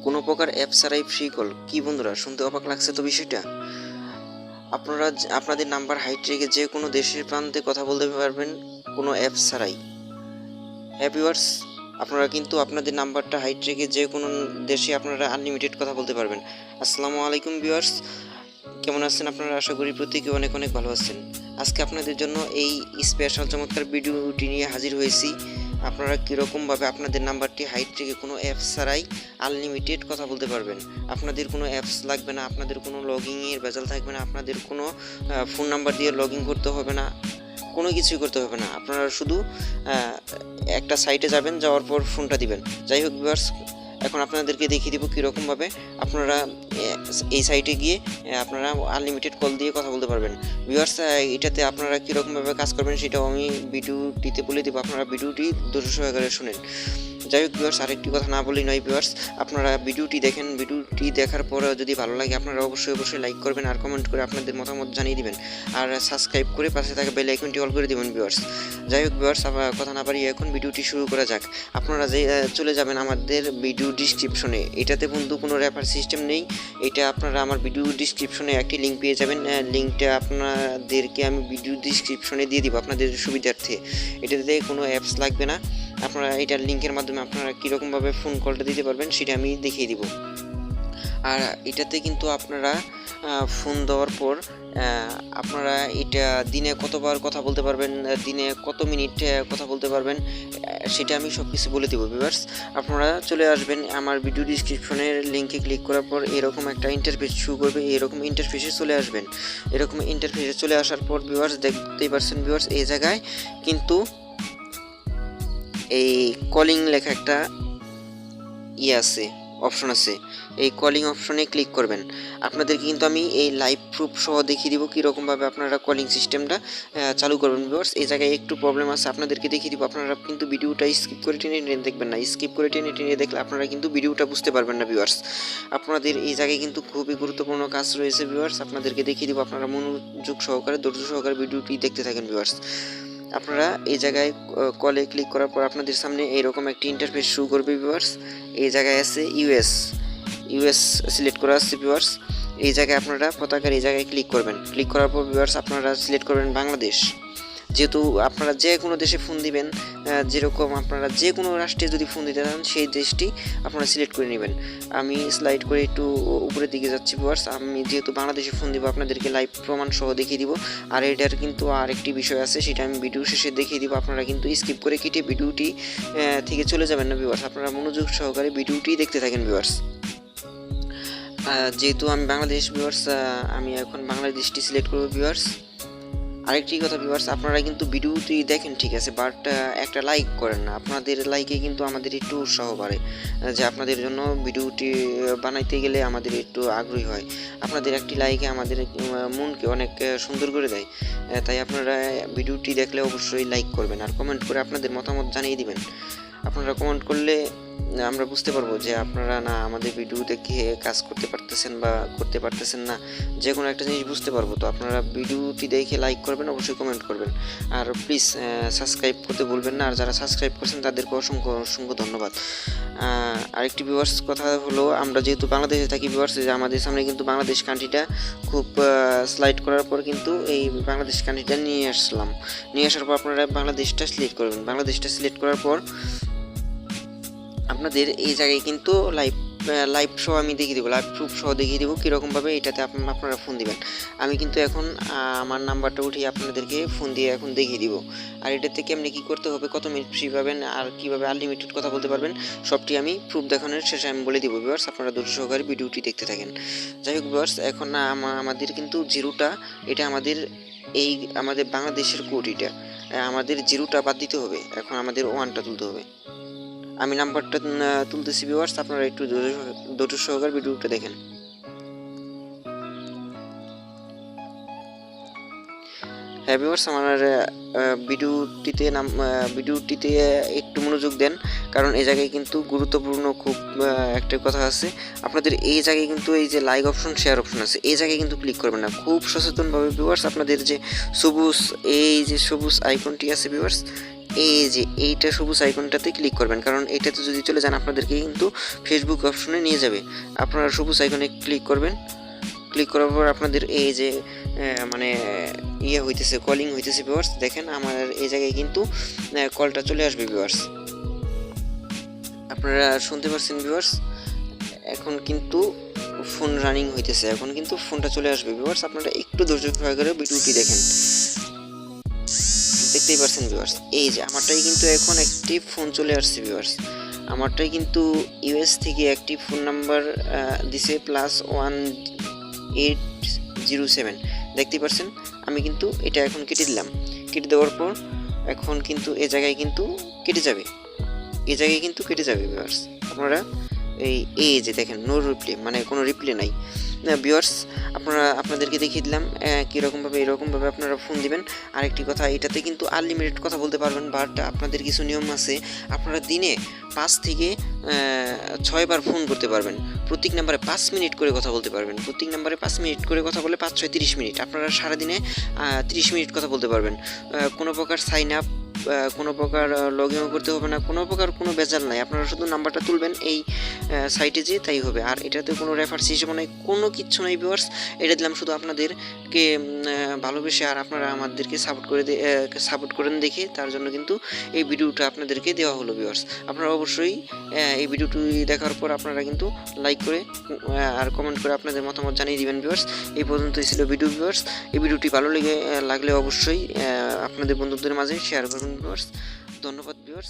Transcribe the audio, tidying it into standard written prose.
কোনো প্রকার অ্যাপ ছাড়াই ফ্রি কল। কি বন্ধুরা, শুনতে অবাক লাগছে তো বিষয়টা? আপনারা আপনাদের নাম্বার হাইড রেখে যে কোনো দেশের প্রান্তে কথা বলতে পারবেন কোনো অ্যাপ ছাড়াই। হ্যাঁ ভিউয়ার্স, আপনারা কিন্তু আপনাদের নাম্বারটা হাইড রেখে যে কোনো দেশে আপনারা আনলিমিটেড কথা বলতে পারবেন। আসসালামু আলাইকুম ভিউয়ার্স, কেমন আছেন আপনারা? আশা করি প্রত্যেকে অনেক অনেক ভালো আছেন। আজকে আপনাদের জন্য এই স্পেশাল চমৎকার ভিডিওটি নিয়ে হাজির হয়েছি। আপনারা কীরকমভাবে আপনাদের নাম্বারটি হাইড রেখে কোনো অ্যাপস ছাড়াই আনলিমিটেড কথা বলতে পারবেন। আপনাদের কোনো অ্যাপস লাগবে না, আপনাদের কোনো লগইনের ভেজাল থাকবে না, আপনাদের কোনো ফোন নাম্বার দিয়ে লগ ইন করতে হবে না, কোনো কিছুই করতে হবে না। আপনারা শুধু একটা সাইটে যাবেন, যাওয়ার পর ফোনটা দিবেন। যাই হোক ভিউয়ার্স, এখন আপনাদেরকে দেখিয়ে দিব কীরকমভাবে আপনারা এই সাইটে গিয়ে আপনারা আনলিমিটেড কল দিয়ে কথা বলতে পারবেন। ভিউয়ার্স, এটাতে আপনারা কীরকমভাবে কাজ করবেন সেটাও আমি ভিডিওটিতে বলে দেবো, আপনারা ভিডিওটি ধৈর্য সহকারে শুনেন। যাই হোক ভিউয়ার্স, আরেকটি কথা না বলেই নয় ভিউয়ার্স, আপনারা ভিডিওটি দেখেন, ভিডিওটি দেখার পর যদি ভালো লাগে আপনারা অবশ্যই লাইক করবেন আর কমেন্ট করে আপনাদের মতামত জানিয়ে দিবেন, আর সাবস্ক্রাইব করে পাশে থাকা বেল আইকনটি অল করে দিবেন ভিউয়ার্স। যাই হোক ভিউয়ার্স, কথা না পারি এখন ভিডিওটি শুরু করা যাক। আপনারা যে চলে যাবেন আমাদের ভিডিও ডিসক্রিপশনে, এটাতে বন্ধু কোনো রেফার সিস্টেম নেই। এটা আপনারা আমার ভিডিও ডিসক্রিপশনে একটি লিঙ্ক পেয়ে যাবেন, লিঙ্কটা আপনাদেরকে আমি ভিডিও ডিসক্রিপশনে দিয়ে দিব আপনাদের সুবিধার্থে। এটাতে কোনো অ্যাপস লাগবে না, আপনারা এটার লিঙ্কের মাধ্যমে আপনারা কীরকমভাবে ফোন কলটা দিতে পারবেন সেটা আমি দেখিয়ে দিব। আর এটাতে কিন্তু আপনারা ফোন দেওয়ার পর আপনারা এটা দিনে কতবার কথা বলতে পারবেন, দিনে কত মিনিট কথা বলতে পারবেন, সেটা আমি সব কিছু বলে দেবো ভিউয়ার্স। আপনারা চলে আসবেন আমার ভিডিও ডিসক্রিপশনের লিঙ্কে ক্লিক করার পর এরকম একটা ইন্টারফেস শুরু করবে, এরকম ইন্টারফেসে চলে আসবেন। এরকম ইন্টারফেসে চলে আসার পর ভিউয়ার্স দেখতেই পারছেন ভিউয়ার্স, এই জায়গায় কিন্তু এই কলিং লেখা একটা আছে, অপশন আছে। এই কলিং অপশনে ক্লিক করবেন। আপনাদেরকে কিন্তু আমি এই লাইভ প্রুফ সহ দেখিয়ে দিব কীরকমভাবে আপনারা কলিং সিস্টেমটা চালু করবেন ভিউয়ার্স। এই জায়গায় একটু প্রবলেম আছে, আপনাদেরকে দেখিয়ে দিব। আপনারা কিন্তু ভিডিওটা স্কিপ করে টেনে দেখবেন না, স্কিপ করে টেনে দেখলে আপনারা কিন্তু ভিডিওটা বুঝতে পারবেন না ভিউয়ার্স। আপনাদের এই জায়গায় কিন্তু খুবই গুরুত্বপূর্ণ কাজ রয়েছে ভিউয়ার্স, আপনাদেরকে দেখিয়ে দিব। আপনারা মনোযোগ সহকারে ধৈর্য সহকারে ভিডিওটি দেখতে থাকেন ভিউয়ার্স। আপনারা এই জায়গায় কলে ক্লিক করার পর আপনাদের সামনে এইরকম একটি ইন্টারফেস শুরু করবে ভিউয়ার্স। এই জায়গায় আছে ইউএস সিলেক্ট করা আছে ভিউয়ার্স। এই জায়গায় আপনারা পতাকার এই জায়গায় ক্লিক করবেন। ক্লিক করার পর ভিউয়ার্স আপনারা সিলেক্ট করবেন বাংলাদেশ। যেহেতু আপনারা যে কোনো দেশে ফোন দিবেন, যেরকম আপনারা যে কোনো রাষ্ট্রে যদি ফোন দিতে চান সেই দেশটি আপনারা সিলেক্ট করে নেবেন। আমি স্লাইড করে একটু উপরের দিকে যাচ্ছি ভিউয়ার্স। আমি যেহেতু বাংলাদেশে ফোন দিব আপনাদেরকে লাইভ প্রমাণ সহ দেখিয়ে দিব। আর এটার কিন্তু আরেকটি বিষয় আছে, সেটা আমি ভিডিও শেষে দেখিয়ে দিব। আপনারা কিন্তু স্কিপ করে কেটে ভিডিওটি থেকে চলে যাবেন না ভিউয়ার্স, আপনারা মনোযোগ সহকারে ভিডিওটি দেখতে থাকেন ভিউয়ার্স। যেহেতু আমি বাংলাদেশ ভিউয়ার্স, আমি এখন বাংলাদেশটি সিলেক্ট করব ভিউয়ার্স। আরেকটি কথা ভিউয়ার্স, আপনারা কিন্তু ভিডিওটি দেখেন ঠিক আছে, বাট একটা লাইক করেন না। আপনাদের লাইকে কিন্তু আমাদের একটু উৎসাহ বাড়ে, যে আপনাদের জন্য ভিডিওটি বানাইতে গেলে আমাদের একটু আগ্রহী হয়। আপনাদের একটি লাইকে আমাদের মনকে অনেক সুন্দর করে দেয়। তাই আপনারা ভিডিওটি দেখলে অবশ্যই লাইক করবেন আর কমেন্ট করে আপনাদের মতামত জানিয়ে দিবেন। আপনারা কমেন্ট করলে আমরা বুঝতে পারবো যে আপনারা না আমাদের ভিডিও দেখে কাজ করতে পারতেছেন বা করতে পারতেছেন না, যে কোনো একটা জিনিস বুঝতে পারবো। তো আপনারা ভিডিওটি দেখে লাইক করবেন, অবশ্যই কমেন্ট করবেন, আর প্লিজ সাবস্ক্রাইব করতে ভুলবেন না। আর যারা সাবস্ক্রাইব করছেন তাদেরকে অসংখ্য ধন্যবাদ। আরেকটি ভিউয়ার্স কথা হলো, আমরা যেহেতু বাংলাদেশে থাকি ভিউয়ার্স, যে আমাদের সামনে কিন্তু বাংলাদেশ কান্ট্রিটা খুব স্লাইড করার পর কিন্তু এই বাংলাদেশ কান্ট্রিটা নিয়ে আসার পর আপনারা বাংলাদেশটা সিলেক্ট করবেন। বাংলাদেশটা সিলেক্ট করার পর আপনাদের এই জায়গায় কিন্তু লাইভ শো আমি দেখিয়ে দেবো, লাইভ প্রুফ সহ দেখিয়ে দেবো কীরকমভাবে এটাতে আপনারা ফোন দিবেন। আমি কিন্তু এখন আমার নাম্বারটা উঠিয়ে আপনাদেরকে ফোন দিয়ে এখন দেখিয়ে দিব। আর এটাতে কেমনি কী করতে হবে, কত মিনিট ফ্রি পাবেন, আর কীভাবে আনলিমিটেড কথা বলতে পারবেন, সবটি আমি প্রুফ দেখানোর শেষে আমি বলে দিব ভিউয়ার্স। আপনারা ধৈর্য সহকারে ভিডিওটি দেখতে থাকেন। যাই হোক ভিউয়ার্স, এখন আমাদের কিন্তু জিরোটা, এটা আমাদের বাংলাদেশের কোড, এটা আমাদের জিরোটা বাদ দিতে হবে। এখন আমাদের ওয়ানটা তুলতে হবে। আমি নাম্বারটা তুলতেছি ভিউয়ার্স, আপনারা একটু ধৈর্য সহকারে ভিডিওটা দেখেন। হ্যাঁ ভিউয়ার্স, আমার ভিডিওটিতে একটু মনোযোগ দেন, কারণ এই জায়গায় কিন্তু গুরুত্বপূর্ণ খুব একটা কথা আছে। আপনাদের এই জায়গায় কিন্তু এই যে লাইক অপশন, শেয়ার অপশন আছে, এই জায়গায় কিন্তু ক্লিক করবেন না। খুব সচেতনভাবে ভিউয়ার্স, আপনাদের যে সবুজ আইকনটি আছে ভিউয়ার্স, এই যে এইটা সবুজ আইকনটাতে ক্লিক করবেন, কারণ এইটাতে যদি চলে যান আপনাদেরকে কিন্তু ফেসবুক অপশনে নিয়ে যাবে। আপনারা সবুজ আইকনে ক্লিক করবেন, ক্লিক করার পর আপনাদের এই যে মানে ইয়ে হইতেছে, কলিং হইতেছে ভিউয়ার্স। দেখেন আমার এই জায়গায় কিন্তু কলটা চলে আসবে ভিউয়ার্স, আপনারা শুনতে পাচ্ছেন ভিউয়ার্স। এখন কিন্তু ফোন রানিং হইতেছে, এখন কিন্তু ফোনটা চলে আসবে ভিউয়ার্স। আপনারা একটু ধৈর্য সহকারে ভিডিওটি দেখেন, দেখতেই পাচ্ছেন ভিউয়ার্স। এই যে আমারটাই কিন্তু এখন একটি ফোন চলে আসছে ভিউয়ার্স। আমারটাই কিন্তু ইউএস থেকে একটি ফোন নাম্বার দিছে +1807, দেখতেই পাচ্ছেন। আমি কিন্তু এটা এখন কেটে দিলাম, কেটে দেওয়ার পর এখন কিন্তু এই জায়গায় কিন্তু কেটে যাবে, এই জায়গায় কিন্তু কেটে যাবে ভিউয়ার্স। আপনারা এই যে দেখেন নো রিপ্লে, মানে কোনো রিপ্লে নাই ভিউয়ার্স। আপনাদেরকে দেখিয়ে দিলাম কীরকমভাবে, এরকমভাবে আপনারা ফোন দিবেন। আরেকটি কথা, এটাতে কিন্তু আনলিমিটেড কথা বলতে পারবেন, বাট আপনাদের কিছু নিয়ম আছে। আপনারা দিনে 5 থেকে 6 বার ফোন করতে পারবেন, প্রত্যেক নাম্বারে 5 মিনিট করে কথা বলতে পারবেন। প্রত্যেক নাম্বারে 5 মিনিট করে কথা বলে 5 6 30 মিনিট, আপনারা সারাদিনে 30 মিনিট কথা বলতে পারবেন। কোনো প্রকার সাইন আপ, কোনো প্রকার লগ ইন করতে হবে না, কোনো প্রকার কোনো ভেজাল নাই। আপনারা শুধু নাম্বারটা তুলবেন এই সাইটে যেয়ে, তাই হবে। আর এটাতে কোনো রেফার সিস্টেম নাই, কোনো কিচ্ছু নাই ভিউয়ার্স। এটা দিলাম শুধু আপনাদেরকে ভালোবেসে, আর আপনারা আমাদেরকে সাপোর্ট করেন দেখে, তার জন্য কিন্তু এই ভিডিওটা আপনাদেরকে দেওয়া হলো ভিউয়ার্স। আপনারা অবশ্যই এই ভিডিওটি দেখার পর আপনারা কিন্তু লাইক করে আর কমেন্ট করে আপনাদের মতামত জানিয়ে দিবেন ভিউয়ার্স। এই পর্যন্তই ছিল ভিডিও ভিউয়ার্স। এই ভিডিওটি ভালো লাগলে অবশ্যই আপনাদের বন্ধুদের মাঝে শেয়ার করবেন ভিউয়ার্স। ধন্যবাদ ভিউয়ার্স।